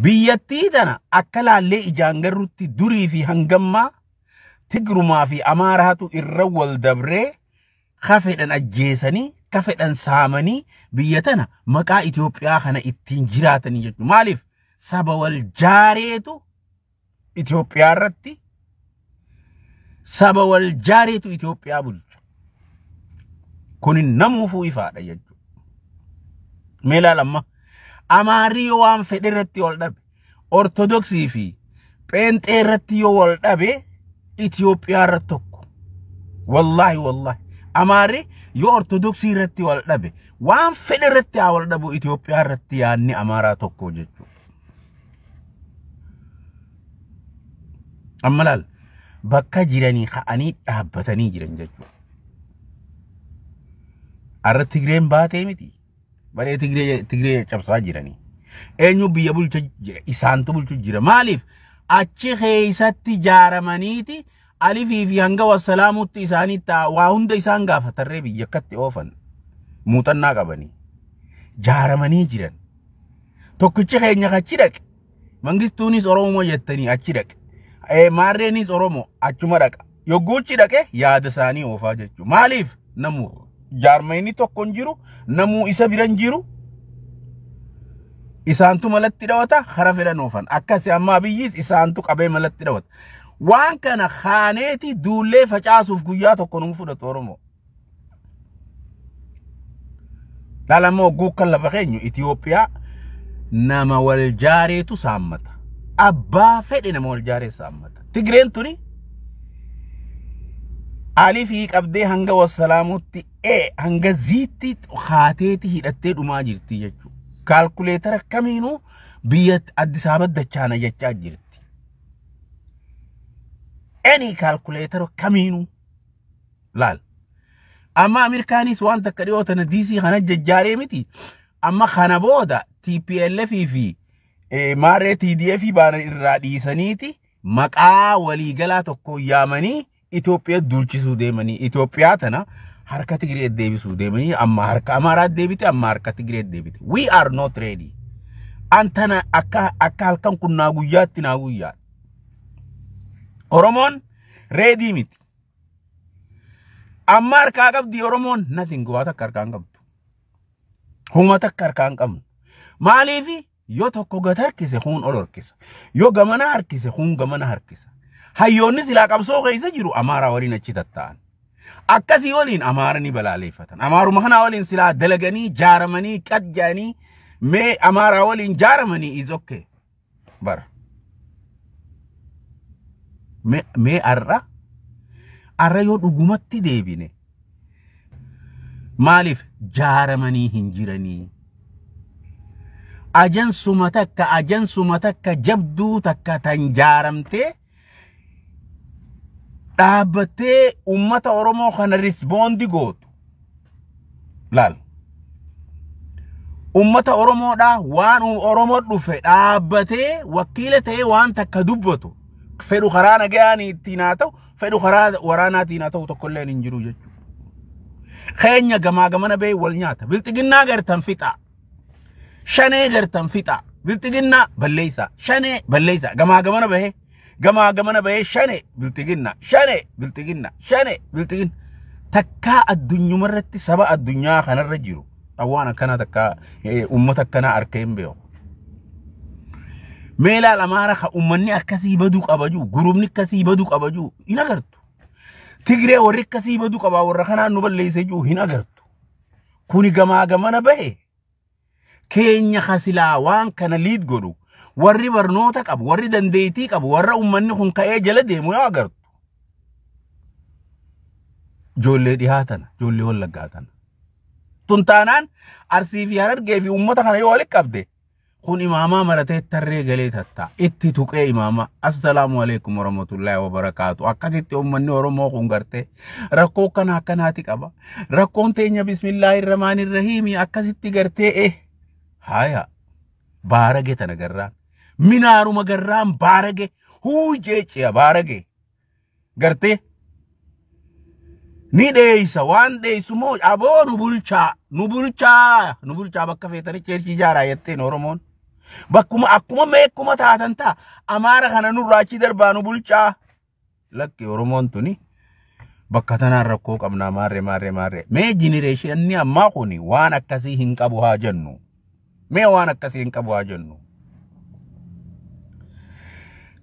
biyyattii tana akka laallee ijaan garrutti durii fi hangammaa Tigrumaa fi Amaaraatu irra wal dabree kafedhan ajjeesanii kafedhan saamanii biyya tana maqaa Itoophiyaa kana ittiin jiraatanii jechuudha. Maaliif saba wal jaareetu Itoophiyaa irratti saba wal jaareetu Itoophiyaa bulcha. Kun namuufuu ifaadha jechuudha. Meelaa lamma Amaarri yoo waan fedhe irratti wal dhabe Ortodoksii fi Pheenxee irratti yoo wal dhabe Itoophiyaa irratti tokko. Wallahi Amaarri yoo Ortodoksii irratti wal dhabe waan fedhe irratti haa wal dhabu Itoophiyaa irratti yaanni Amaaraa tokko jechuudha. Amma laal bakka jiranii ka'anii dhaabbatanii jiran jechuudha. Arra Tigreen baatee miti. Baree Tigree cabsaa jiranii. Eenyu biyya bulcha jira isaantu bulchu jira. Maaliif achi keessatti jaaramaniiti alifii fi hanga wasalaamutti isaanitti waa hunda isaan gaafatarree biyya akkatti oofan muuxannaa qabanii jaaramanii jiran. Tokkichi keenya achi dhaqe. Mangistuunis Oromoo jettanii achi dhaqe. Maarreenis Oromoo achuma dhaqa. Yogguuchi dhaqe yaada isaanii oofaa jechuudha. Maaliif namu jaarmayni tokko hin jiru namuu isa biran jiru isaantu malatti dhawata khara fedhan oofan akkasi amma biyyiis isaantu qabee malatti dhawata waan kana khaaneeti duullee facaasuuf guyyaa tokko nu fudhatu Oromoo lalamoo guukan lafa keenyu Itoophiyaa nama wal jaareetu saammata abbaa fedhe nama wal jaaree saammata Tigreen tuni Alifi qabdee hanga wasalaamutti hanga ziitti khaateeti hidhattee dhumaa jirti jechuudha. Kaalkuleetara kamiinuu biyya Addis Ababa dachaana jechaa jirti. Any kaalkuleetara kamiinuu laal. Amma Ameerikaanis waan takka dhiyootana DC kana jajjaaree miti. Amma kana booda TPLF fi maarree TDF baanan irraa dhiisaniiti maqaa waliigalaa tokko yaamanii Itoophiyaa dulchisuu deemanii Itoophiyaa tana harka Tigree deebisuu deemanii amma harka Amaaraa deebite amma harka Tigree deebite. We are not ready. Antana akka halkan kun naa guyyaatti naa guyyaa. Oromoon ready miti. Amma harkaa qabdi Oromoon nothing waa takka harkaan qabdu. Huma takka harkaan qabnu. Maaliifi yoo tokko gad harkise hun ol harkisa. Yoo gamana harkise hun gamana harkisa. Hayyoonni silaa qabsoo keessa jiru Amaaraa waliin achi tatta'an. Akkasii waliin Amaara ni balaaleeffatan. Amaaruma kana waliin silaa dalaganii jaaramanii qadjaanii mee Amaaraa waliin jaaramanii is okay. Bara. Mee arra yoo dhugumatti deebine. Maaliif jaaramanii hin jiranii. Ajansuma takka jabduu takka tan jaaramtee dhaabbatee ummata Oromoo kana rispondi gootu. Laal. Ummata Oromoodhaa waan Oromoo dhufe dhaabbatee wakiila ta'ee waan takka dubbatu. Fedhu karaa nagaanii ittiin haa ta'u, fedhu karaa waraanaatiin haa ta'u tokkolleen hin jiru jechuudha. Keenya gamaa gamana bee wal nyaata. Bilxiginnaa gartan fixaa. Shanee gartan fixaa. Bilxiginnaa balleessaa. Shanee balleessaa. Gamaa gamana bahee. Gamaa gamana bahee shane bilxiginna takkaa addunyumarratti saba addunyaa kanarra jiru awwaan akkana takkaa ummata akkana arkeen beeku meelaal Amaara ka ummanni akkasii baduu qabaju gurubni akkasii baduu qabaju hin agartu Tigree warri akkasii baduu qabaa warra kanaan nu balleessee jiru hin agartu kuni gamaa gamana bahee keenya kasilaa waan kana liid godhu warri barnoota qabu warri dandeetii qabu warra ummanni kun ka'ee jala deemu yoo agartu joollee dhihaatan joollee wallaggaatan tuntaanaan Arsii fi Harargee fi ummata kana yoo walitti qabde kun imaamaa maratee tarree galee tatta itti tuqee imaama assalaamu alaykum warahmatullahi wabarakaatu akkasitti ummanni Oromoo kun gartee rakkoo kana akkanaati qaba rakkoon teenya bismillahir rahmanir rahim akkasitti gartee haya baarage tana garraan minaaruma garraan baarage huujeechiya baarage gartee ni deeysa waan deeysu moo aboo nu bulchaa bakka feetanii ceerchii jaaraa jetteen Oromoon akkuma meekkuma taatan ta'a Amaara kana nurraa achi darbaanu bulchaa lakki Oromoon tuni bakka tanaan rakkoo qabnaa maarree mee generationni ammaa kuni waan akkasii hin qabu haa jennu mee waan akkasii hin qabu haa jennu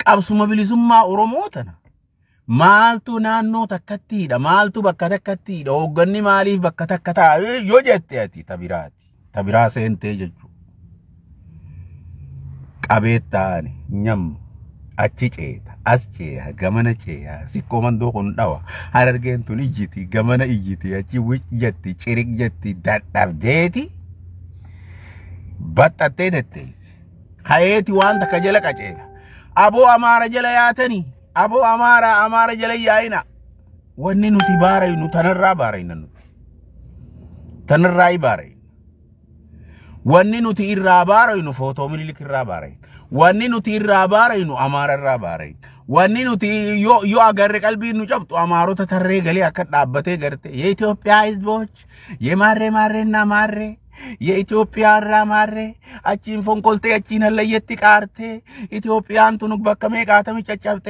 qabsuma bilisummaa Oromoo tana maaltu naannoo takkattiidha maaltu bakka takkattiidha hoogganni maaliif bakka takka taa'e yoo jette ati tabiraa seentee jechuudha qabeettaani nyam achi ceeta as ceeha gamana ceeha sikkoo mandoo kun dhawa harargeen tun ijjiti gamana ijjiti achi wicjetti cirik jetti dadhabdeeti baxxattee tetteessi kayeeti waan takka jala qaceela aboo Amaara jala yaatanii aboo Amaara jala yaa'ina wanni nuti baaraynu tanarraa baarayna nuti tanarraa baarayna wanni nuti irraa baaraynu footoo Minilik irraa baarayna wanni nuti irraa baaraynu Amaara irraa baarayna wanni nuti yoo agarre qalbiin nu cabtu Amaarota tarree galee akka dhaabbatee garte የኢትዮጵያ ህዝቦች የማሬና ማሬ የኢትዮጵያ ራማሬ አቺን ፎንኮልቴ አቺን ለየት ቃርቴ ኢትዮጵያን ቱኑ በከመ ቃተም ጨጨብቴ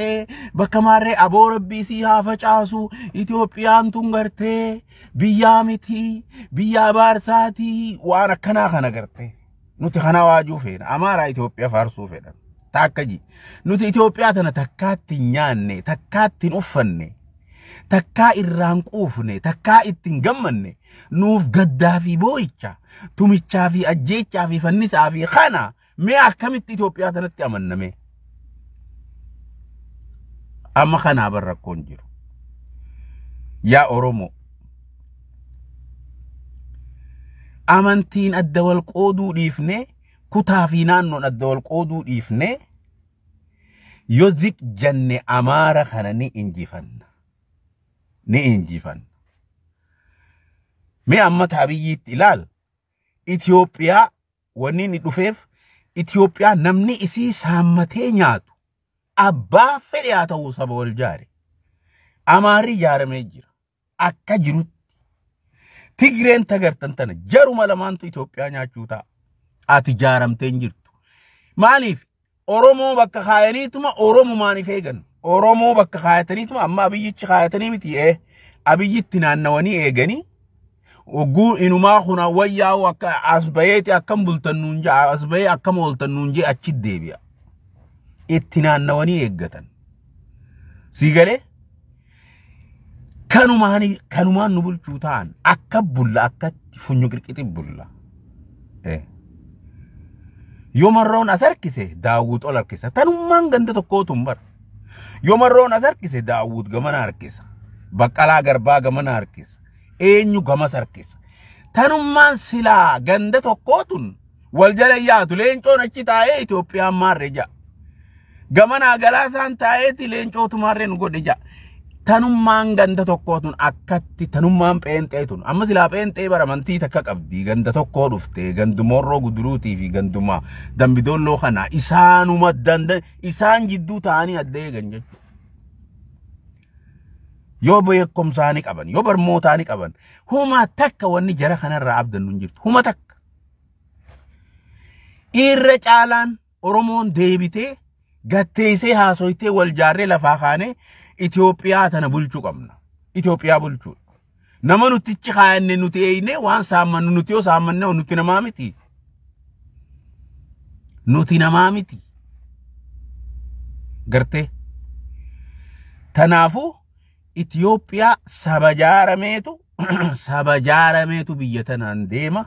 በከማሬ አቦረቢሲ ሀፈጫሱ ኢትዮጵያን ቱን ገርቴ ቢያሚቲ ቢያ ባርሳቲ ዋና ከና ገርቴ ኑቲ ከናዋጁ ፌን አማራ ኢትዮጵያ ፋርሱ ፌን ታከጂ ኑቲ ኢትዮጵያ ተነ ተካቲ ኛኔ ተካቲን ኡፈኔ ተካ ኢራን ቁፍኔ ተካ ኢትን ገመኔ ኑፍ ገዳፊ ቦይቻ tumicha fi ajjecha fi fannisa fi khana me akamitti Ethiopia tanatti amanname amma khana barrakon jiru ya Oromo amantiin adda wal qooduu dhiifne kutaa fi naannoon adda wal qooduu dhiifne yoo zik janne Amaara kana ni injifanna me amma taabiyyiitti ilaal Ethiopia wanni ni dhufeef Ethiopia namni isii saammatee nyaatu abbaa fedhe haa ta'uu saba wal jaare Amaarri jaaramee jira akka jirutti Tigreen tagartan tana jaruma lamaantu Ethiopia nyaachuu ta'a ati jaaramtee jirtu maaliif Oromoo bakka kaayaniituma Oromoo maaniif eegan Oromoo bakka kaayataniituma amma abiyyichi kaayatanii miti abiyyitti naannawanii eeganii ogu inuma khuna wayyaw akka asbayeti akkam bultanunja asbay akkam oltanunje achi debiya ittinannawani eggatan sigale kanumaan nu bulchuu ta'an akka bulla akka funyu qirqiti bulla yomarroon asarkise Daawud ol harkisa tanummaan ganda tokkootum bar yomarroon asarkise Daawud gamana harkisa Baqqalaa Garbaa gamana harkisa eenyu gama sarkisa tanummaan silaa ganda tokkootun wal jala yaatu leencoon achi taa'ee Itoophiyaan maarre ja gamana galaasaan taa'eeti leencootu maarre nu godhe ja tanummaan ganda tokkootun akkatti tanummaan pheenxeetun amma silaa pheenxee baramantii takka qabdi ganda tokkoo dhufte gandumorroo guduruutii fi ganduma dambidolloo kana isaanuma isaan jidduu ta'anii adda eegan jechuudha yoo beekumsaani qaban yoo barmootaani qaban huma takka wanni jara kanarraa abdannu jirtu huma takka irra caalaan Oromoon deebitee gatteessee haasoytee wal jaarree lafaa kaane Itoophiyaa tana bulchuu qabna Itoophiyaa bulchuu nama nutichi kaayanne nuti eeyne waan saammannu nuti yoo saammanne nuti namaa miti garte tanaafu Ethiopia sabajarameetu biyya tanaan deema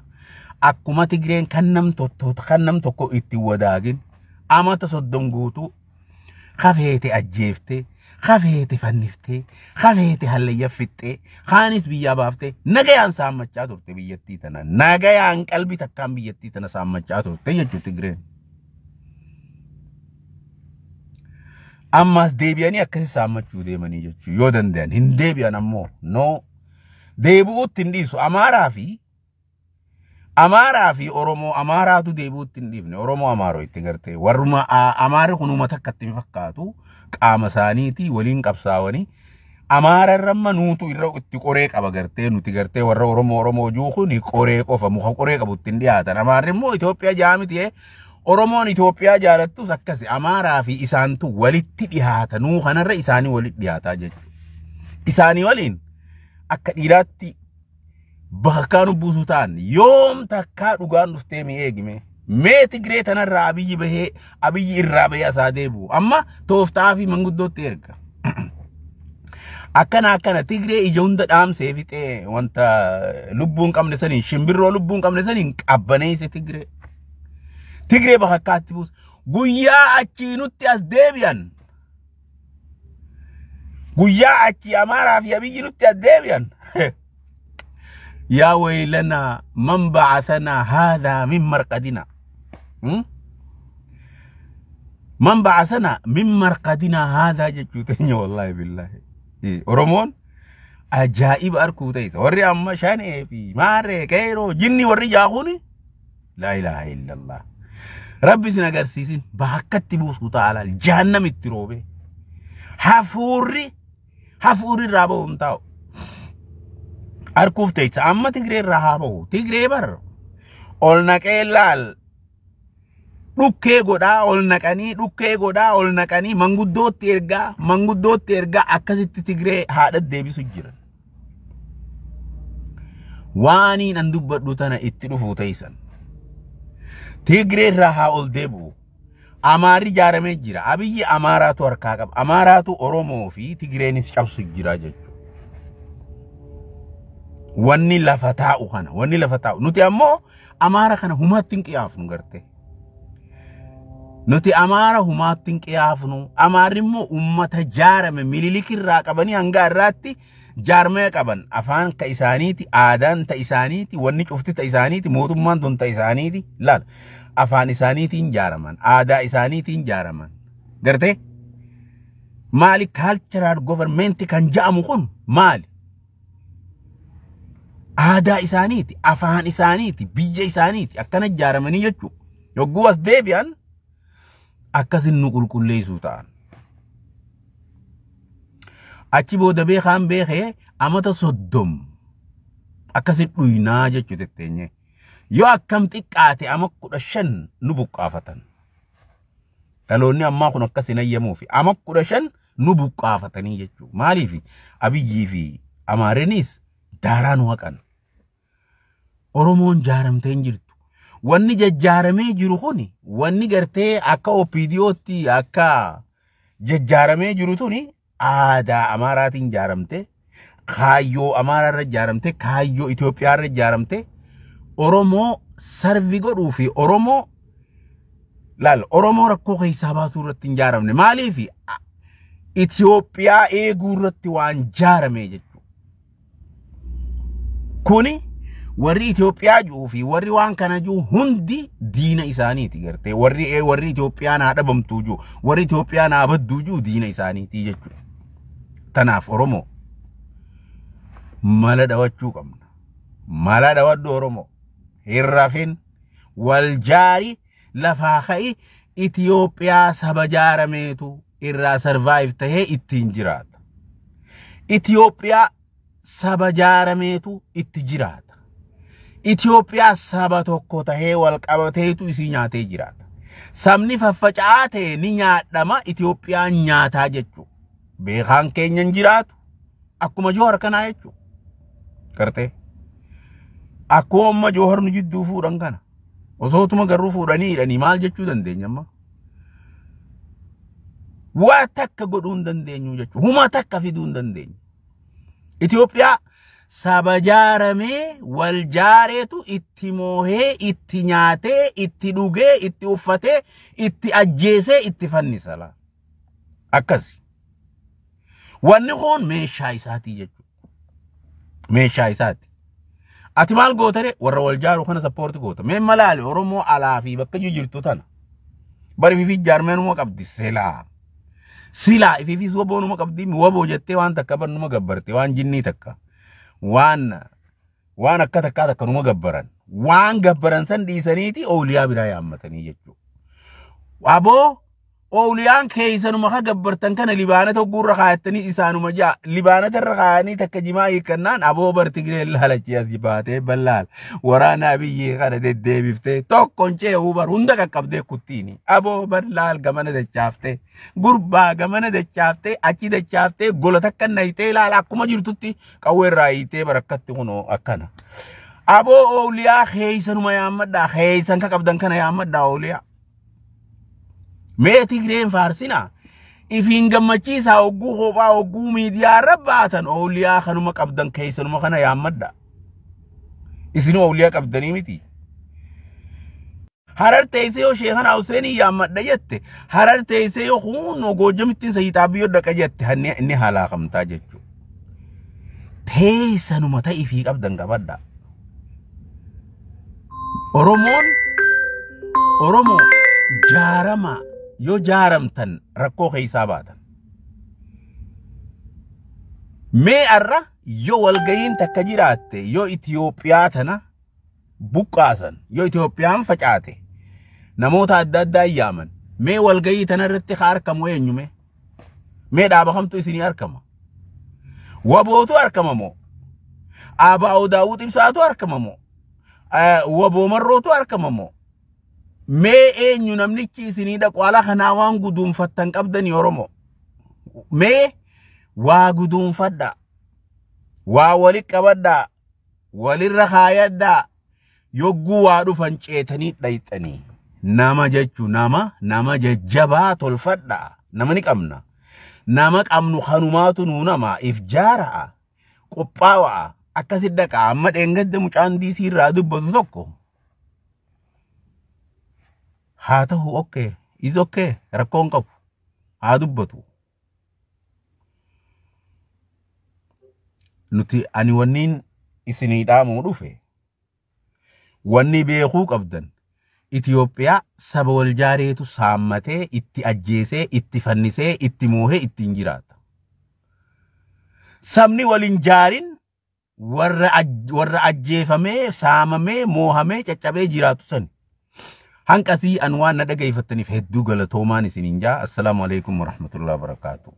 akkuma Tigreen kannam tokko itti wadaagin amata soddom guutuu kafeete ajjeefte kafeete fannifte kafeete hallayyaffixxe kaanis biyya baafte nagayaan saammachaa turte biyyattii tana nagayaan qalbii takkaan biyyattii tana saammachaa turte jechuudha Tigreen ammas deebi'anii akkasi saammachuu deemanii jechuudha yoo danda'an hin deebi'an ammoo no deebi'uutti hin dhiisu Amaaraa fi Oromoo Amaaraatu deebi'uutti hin dhiifne Oromoo Amaaroo itti gartee warruma Amaarri kunuma takkatti hin fakkaatu qaama isaaniitii waliin qabsaawanii Amaara irramma nuutu irra itti qoree qaba gartee nuti gartee warra Oromoo juuku ni qoree qofa muka qoree qabu ittiin dhiyaatan Amaarri immoo Itoophiyaa jaamiti Oromoon Itoophiyaa jaalattus akkasi Amaaraa fi isaantu walitti dhihaatanuu kanarra isaanii walitti dhihaataa jechuudha. Isaanii waliin akka dhiiraatti bakkaan buusu ta'an yoom takkaa dhugaan dhuftee mi eegime mee Tigree tanarraa Abiyyi irraa bahee asaa deebi'u amma tooftaa fi manguddootti erga. Akkana Tigree ija hunda dhaamsee fixee wanta lubbuun qabne saniin shimbirroo lubbuun qabne saniin qabbaneesse Tigree. Tigree bakakkaatti buusa guyyaa achii nutti as deebi'an. Guyyaa achii Amaaraa fi Abiyyi nutti as deebi'an. يا ويلنا من بعثنا هذا من مرقدنا من بعثنا من مرقدنا هذا جتوتين والله بالله أورمون أجائب أركوتيس وري أما شاني في ماري كيرو جني وري جاخوني لا إله إلا الله ربي سنقر سيسين بحكت بوسو تعالى الجهنم التروبي حفوري رابو انتاو أركوف تيجي أما تجري رهابو تجري بر أولنا كيلال ركّي غدا أولنا كاني منغودو تيرجا أكاسيت تجري هذا دبي سجرا واني نندوب بدوتنا اتلوفو تيسن تجري رهاول دبو أماري جارمي جرا أبي أماراتو أركاكب أماراتو أورومو في تجري نسشاب سجرا جج wanni lafata'u kana wanni lafata'u nuti ammoo Amaara kana humaattiin qiyaafnu garte nuti Amaara humaattiin qiyaafnu Amaarri immoo ummata jaarame mililikirraa qabanii hanga irraatti jaarmee qaban afaan ka isaaniiti aadaan ta isaaniiti wanni cufti ta isaaniiti mootummaan tun ta isaaniiti laal afaan isaaniitiin jaaraman aadaa isaaniitiin jaaraman garte maali cultural government kan ja'amu kun maali aadaa isaaniiti afaan isaaniiti biyya isaaniiti akkana jaaramanii jechuudha yogguu as deebi'an akkasin nu qulqulleessuu ta'an achi booda beekaan beekee amata 30 akkasin dhuynaa jechuudha tetteenye yoo akkam xiqqaate ama 15 nu buqqaafatan dhaloonni ammaa kun akkasin ayyamuufi ama 15 nu buqqaafatanii jechuudha maaliif Abiyyii fi Amaarinis daaraan waqan Oromoon jaaramtee jirtu wanni jajjaaramee jiru kuni wanni gartee akka OPDOtti akka jajjaaramee jiru tuni aadaa Amaaraatiin jaaramte kaayyoo Amaaraarra jaaramte kaayyoo Itoophiyaarra jaaramte Oromoo sarvi godhuu fi Oromoo rakkoo keessaa baasuu irratti hin jaaramne maaliif Itoophiyaa eeguu irratti waan jaaramee jechuudha kuni warri Itoophiyaa juu fi warri waan kana juu hundi diina isaaniiti garte warri Itoophiyaa naa dhabamtuu juu warri Itoophiyaa naa badduu juu diina isaaniiti jechuudha tanaaf Oromoo mala dhawachuu qabna mala dhawadhu Oromoo hirrafin wal jaari lafaa ka'i Itoophiyaa saba jaarameetu irraa survive tahee ittiin jiraata Itoophiyaa saba jaarameetu itti jiraata Itoophiyaa saba tokko tahee wal qabateetu isii nyaatee jiraata sabni faffaca'aa ni nyaadhama Itoophiyaan nyaataa jechuudha beekaan keenyan jiraatu akkuma Joowar kanaa jechuudha garte akkuma Joowar nu jidduu fuudhan kana osootuma garuu fuudhanii maal jechuu dandeenya amma waa takka godhuu hin dandeenyu jechuudha huma takka fiduu hin dandeenyu Itoophiyaa saba jaaramee wal jaareetu itti moohee itti nyaatee itti dhugee itti uffatee itti ajjeesee itti fannisala akkasi wanni kun meeshaa isaatii jechuudha meeshaa isaati ati maal gootare warra wal jaaru kana support goota mee malaali Oromoo alaa fi bakka jirtu tana bari fi jaarmeenuma qabdi silaa ifi soboonuma qabdi waboo jettee waan takka bannuma gabbarte waan jinnii takka waan akka takka numa gabbaran waan gabbaran san dhiisaniiti awliyaa biraa yaammatanii jechuudha aboo أوليان كيسانو مخا قبرتن كان لبانة وقور رخايتني إسانو مجا لبانة الرخاني تكجماعي كنان أبو برتقري الهلجي أزجباتي بلال ورانا بيي غانا دي بفتي توك كونشي أوبر هندك كبدي كتيني أبو بلال غمانا دي چافتي قربا غمانا دي چافتي أچي دي چافتي غلطك كان نايتي لا أكما جرتوتي كوير رايتي بركتي غنو أكنا أبو أولياء كيسانو ما يامد دا كيسان كبدن كان يامد دا أولياء ميتي غرين فارسنا إفين غمچيسا اوغو خوبا اوغو ميديا رباتن أولياء خنو مقبدن كيسن مخنا يامد إسنو أولياء قبدني ميتي حرر تيسيو شيخان حسيني يامد جت حرر تيسيو خون وغو جمتين سيتابيو دك جت هني إني حالا خمتا جتشو تيسنو متا إفي قبدن قبدا أورومو جارما يو جارمتن ركو خيساباتن مي أرى يو والغين تكجيرات يو إثيوبياتنا بوكاسن يو إثيوبيان فجاتي نموت عدد أيامن مي والغي تنرت خاركم وين مي دابا خمتو سيني أركم وابوتو أركم مو أباو داود إمساتو أركم مو وابو مروتو أركم مو مي إنيو نمنيكي سنيدا قوالا خناوان قدوم فتن قبدن يورمو مي وا قدوم فدا وا ولك قبدا وللرخايا دا يوغو وادو فانچيتني دايتني ناما ججو ناما ججبات الفدا ناما نكامنا ناما كامنو خانوماتو نونما إفجارا قباوا أكاسد دكا أمد انغد مچاندي سير رادو بدو توكو هاته اوكي إز اوكي ركون قف هادبتو نتي أني ونين إسني دامو روفي وني بيخو قبدن إثيوبيا سبول جاريتو سامته إتي أجيسي إتي فنسي إتي موهي إتي انجرات سامني والانجارين ور أجيفمي ساممي موهمي چچبه جراتو سن هنكسي أنوان ندقى يفتني في هدو غلطومان سنينجا. السلام عليكم ورحمة الله وبركاته.